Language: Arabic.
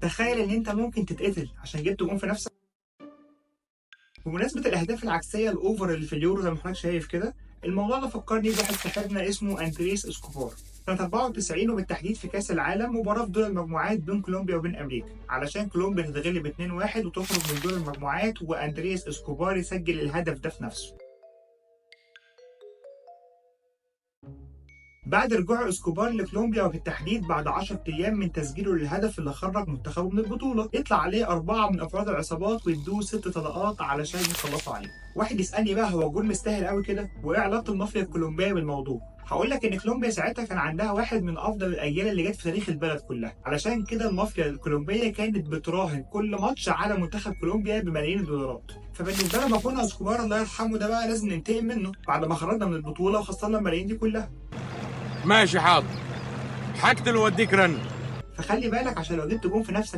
تخيل ان انت ممكن تتقتل عشان جبت جون في نفسك. بمناسبة الأهداف العكسية الأوفر اللي في اليورو زي ما حضرتك شايف كده، الموضوع ده فكرني بواحد صاحبنا اسمه أندريس اسكوبار سنة 94 وبالتحديد في كأس العالم، مباراة في دور المجموعات بين كولومبيا وبين أمريكا، علشان كولومبيا تتغلب 2-1 وتخرج من دور المجموعات، وأندريس اسكوبار يسجل الهدف ده في نفسه. بعد رجوع اسكوبار لكولومبيا وبالتحديد بعد 10 ايام من تسجيله للهدف اللي خرج منتخبه من البطوله، يطلع عليه 4 من افراد العصابات ويدوه 6 طلقات علشان يخلصوا عليه. واحد يسالني بقى هو الجول مستاهل قوي كده؟ وايه علاقه المافيا الكولومبيه بالموضوع؟ هقول لك ان كولومبيا ساعتها كان عندها واحد من افضل الاجيال اللي جت في تاريخ البلد كلها، علشان كده المافيا الكولومبيه كانت بتراهن كل ماتش على منتخب كولومبيا بملايين الدولارات. فبالنسبه لنا اخونا اسكوبار الله يرحمه ده بقى لازم ننتقم منه بعد ما خرجنا من البطوله وخسرنا الملايين دي كلها. ماشي حاضر، حقتل واديك رن. فخلي بالك عشان لو جبت جون في نفسك